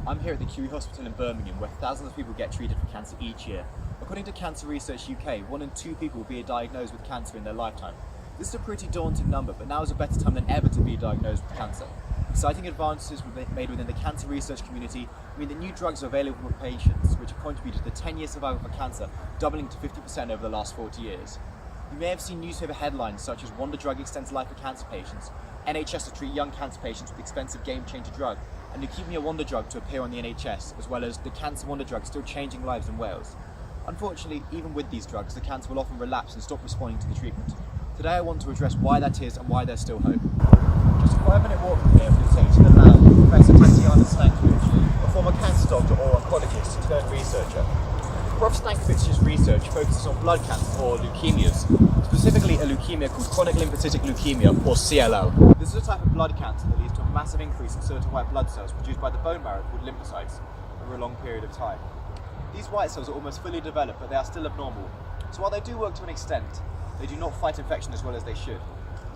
I'm here at the Curie Hospital in Birmingham, where thousands of people get treated for cancer each year. According to Cancer Research UK, 1 in 2 people will be diagnosed with cancer in their lifetime. This is a pretty daunting number, but now is a better time than ever to be diagnosed with cancer. Exciting advances made within the cancer research community mean that new drugs are available for patients, which have contributed to the 10-year survival for cancer doubling to 50% over the last 40 years. You may have seen newspaper headlines such as "Wonder Drug extends life for cancer patients," "NHS to treat young cancer patients with expensive game-changer drug," and "Leukemia Wonder Drug to appear on the NHS," as well as "The Cancer Wonder Drug still changing lives in Wales." Unfortunately, even with these drugs, the cancer will often relapse and stop responding to the treatment. Today I want to address why that is and why there's still hope. Just a 5-minute walk from here will take to the lab of Professor Tatiana Stankovic, a former cancer doctor or oncologist turned researcher. Prof. Stankovic's research focuses on blood cancer or leukemias, specifically a leukemia called chronic lymphocytic leukemia or CLL. This is a type of blood cancer that leads to a massive increase in certain white blood cells produced by the bone marrow called lymphocytes over a long period of time. These white cells are almost fully developed, but they are still abnormal. So while they do work to an extent, they do not fight infection as well as they should.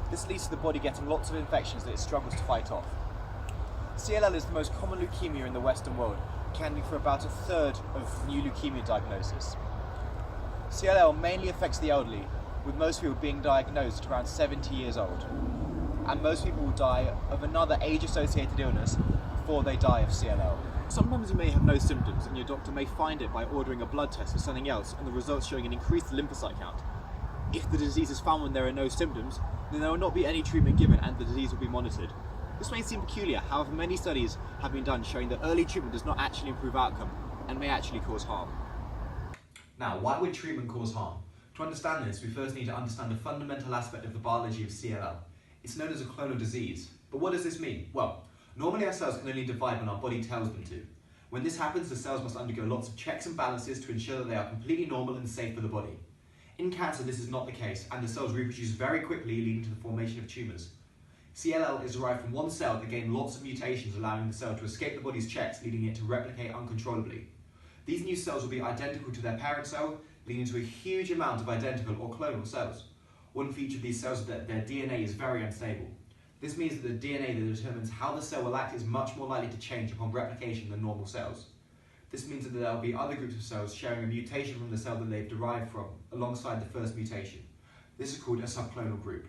This leads to the body getting lots of infections that it struggles to fight off. CLL is the most common leukemia in the Western world, accounting for about 1/3 of new leukemia diagnoses. CLL mainly affects the elderly, with most people being diagnosed around 70 years old. And most people will die of another age-associated illness before they die of CLL. Sometimes you may have no symptoms and your doctor may find it by ordering a blood test or something else and the results showing an increased lymphocyte count. If the disease is found when there are no symptoms, then there will not be any treatment given and the disease will be monitored. This may seem peculiar, however many studies have been done showing that early treatment does not actually improve outcome and may actually cause harm. Now, why would treatment cause harm? To understand this, we first need to understand the fundamental aspect of the biology of CLL. It's known as a clonal disease. But what does this mean? Well, normally our cells can only divide when our body tells them to. When this happens, the cells must undergo lots of checks and balances to ensure that they are completely normal and safe for the body. In cancer, this is not the case, and the cells reproduce very quickly, leading to the formation of tumours. CLL is derived from one cell that gained lots of mutations, allowing the cell to escape the body's checks, leading it to replicate uncontrollably. These new cells will be identical to their parent cell, leading to a huge amount of identical or clonal cells. One feature of these cells is that their DNA is very unstable. This means that the DNA that determines how the cell will act is much more likely to change upon replication than normal cells. This means that there will be other groups of cells sharing a mutation from the cell that they've derived from, alongside the first mutation. This is called a subclonal group.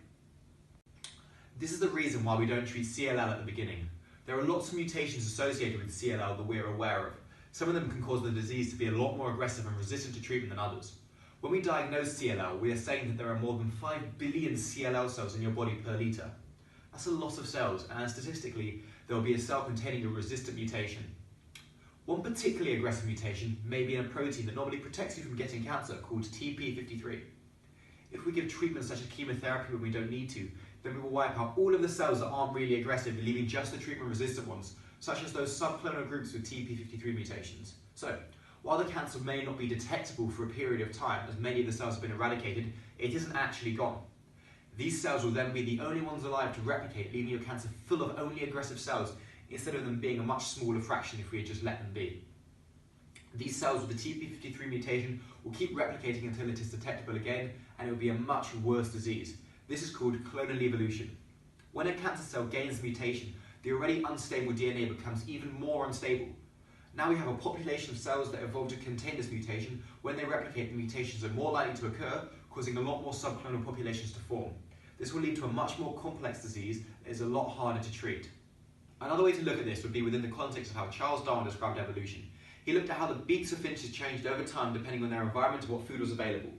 This is the reason why we don't treat CLL at the beginning. There are lots of mutations associated with CLL that we're aware of. Some of them can cause the disease to be a lot more aggressive and resistant to treatment than others. When we diagnose CLL, we are saying that there are more than 5 billion CLL cells in your body per litre. That's a lot of cells, and statistically, there will be a cell containing a resistant mutation. One particularly aggressive mutation may be in a protein that normally protects you from getting cancer, called TP53. If we give treatments such as chemotherapy when we don't need to, then we will wipe out all of the cells that aren't really aggressive, leaving just the treatment-resistant ones, such as those subclonal groups with TP53 mutations. So, while the cancer may not be detectable for a period of time, as many of the cells have been eradicated, it isn't actually gone. These cells will then be the only ones alive to replicate, leaving your cancer full of only aggressive cells, instead of them being a much smaller fraction if we had just let them be. These cells with the TP53 mutation will keep replicating until it is detectable again, and it will be a much worse disease. This is called clonal evolution. When a cancer cell gains the mutation, the already unstable DNA becomes even more unstable. Now we have a population of cells that evolved to contain this mutation. When they replicate, the mutations are more likely to occur, causing a lot more subclonal populations to form. This will lead to a much more complex disease that is a lot harder to treat. Another way to look at this would be within the context of how Charles Darwin described evolution. He looked at how the beaks of finches changed over time depending on their environment and what food was available.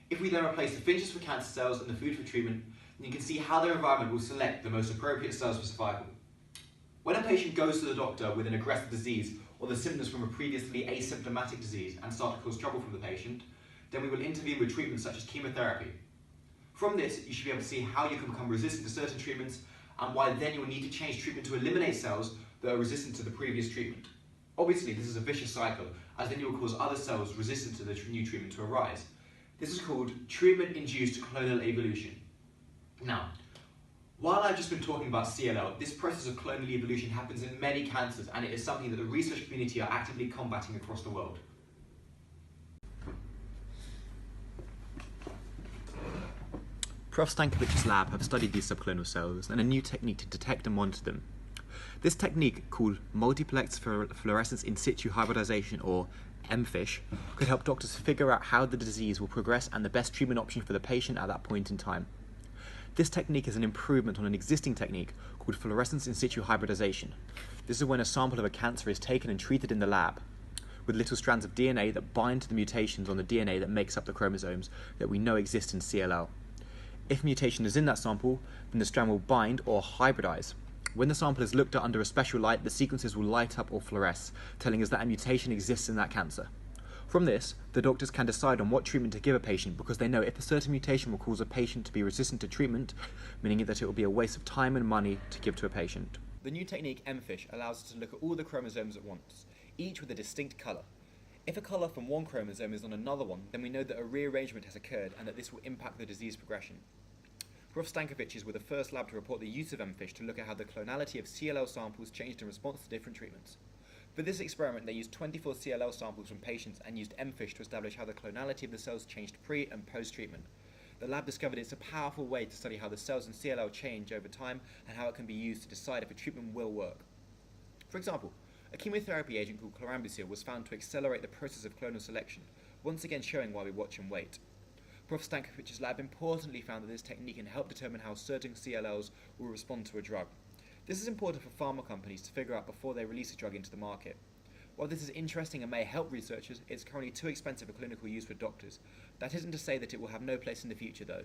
If we then replace the finches for cancer cells and the food for treatment, then you can see how their environment will select the most appropriate cells for survival. When a patient goes to the doctor with an aggressive disease or the symptoms from a previously asymptomatic disease and start to cause trouble from the patient, then we will intervene with treatments such as chemotherapy. From this, you should be able to see how you can become resistant to certain treatments and why then you will need to change treatment to eliminate cells that are resistant to the previous treatment. Obviously, this is a vicious cycle, as then you will cause other cells resistant to the new treatment to arise. This is called treatment-induced clonal evolution. Now, while I've just been talking about CLL, this process of clonal evolution happens in many cancers, and it is something that the research community are actively combating across the world. Prof. Stankovic's lab have studied these subclonal cells and a new technique to detect and monitor them. This technique, called multiplex fluorescence in situ hybridization, or MFISH, could help doctors figure out how the disease will progress and the best treatment option for the patient at that point in time. This technique is an improvement on an existing technique called fluorescence in situ hybridization. This is when a sample of a cancer is taken and treated in the lab with little strands of DNA that bind to the mutations on the DNA that makes up the chromosomes that we know exist in CLL. If mutation is in that sample, then the strand will bind or hybridize. When the sample is looked at under a special light, the sequences will light up or fluoresce, telling us that a mutation exists in that cancer. From this, the doctors can decide on what treatment to give a patient because they know if a certain mutation will cause a patient to be resistant to treatment, meaning that it will be a waste of time and money to give to a patient. The new technique MFISH allows us to look at all the chromosomes at once, each with a distinct colour. If a colour from one chromosome is on another one, then we know that a rearrangement has occurred and that this will impact the disease progression. Prof. Stankovics were the first lab to report the use of MFISH to look at how the clonality of CLL samples changed in response to different treatments. For this experiment, they used 24 CLL samples from patients and used MFISH to establish how the clonality of the cells changed pre- and post-treatment. The lab discovered it's a powerful way to study how the cells in CLL change over time and how it can be used to decide if a treatment will work. For example, a chemotherapy agent called chlorambucil was found to accelerate the process of clonal selection, once again showing why we watch and wait. Prof. Stankovics' lab importantly found that this technique can help determine how certain CLLs will respond to a drug. This is important for pharma companies to figure out before they release a drug into the market. While this is interesting and may help researchers, it's currently too expensive for clinical use for doctors. That isn't to say that it will have no place in the future though.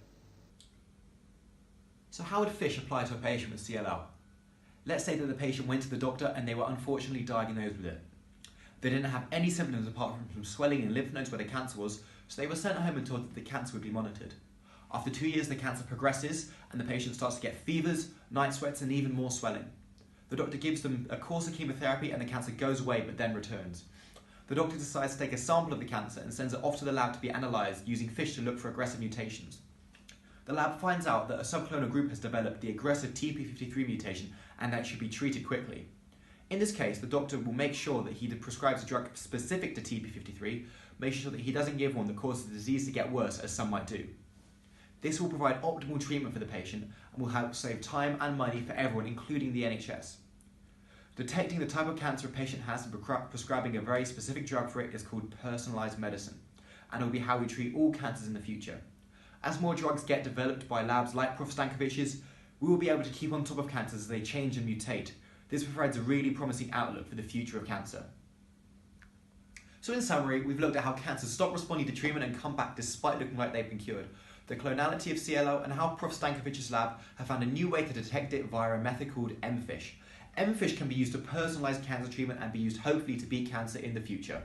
So how would FISH apply to a patient with CLL? Let's say that the patient went to the doctor and they were unfortunately diagnosed with it. They didn't have any symptoms apart from some swelling in lymph nodes where the cancer was, so they were sent home and told that the cancer would be monitored. After 2 years, the cancer progresses and the patient starts to get fevers, night sweats and even more swelling. The doctor gives them a course of chemotherapy and the cancer goes away but then returns. The doctor decides to take a sample of the cancer and sends it off to the lab to be analysed using FISH to look for aggressive mutations. The lab finds out that a subclonal group has developed the aggressive TP53 mutation and that it should be treated quickly. In this case, the doctor will make sure that he prescribes a drug specific to TP53, making sure that he doesn't give one that causes the disease to get worse, as some might do. This will provide optimal treatment for the patient and will help save time and money for everyone, including the NHS. Detecting the type of cancer a patient has and prescribing a very specific drug for it is called personalised medicine, and it will be how we treat all cancers in the future. As more drugs get developed by labs like Prof. Stankovics, we will be able to keep on top of cancers as they change and mutate. This provides a really promising outlook for the future of cancer. So in summary, we've looked at how cancers stop responding to treatment and come back despite looking like they've been cured, the clonality of CLL, and how Prof. Stankovics' lab have found a new way to detect it via a method called MFISH. MFISH can be used to personalise cancer treatment and be used hopefully to beat cancer in the future.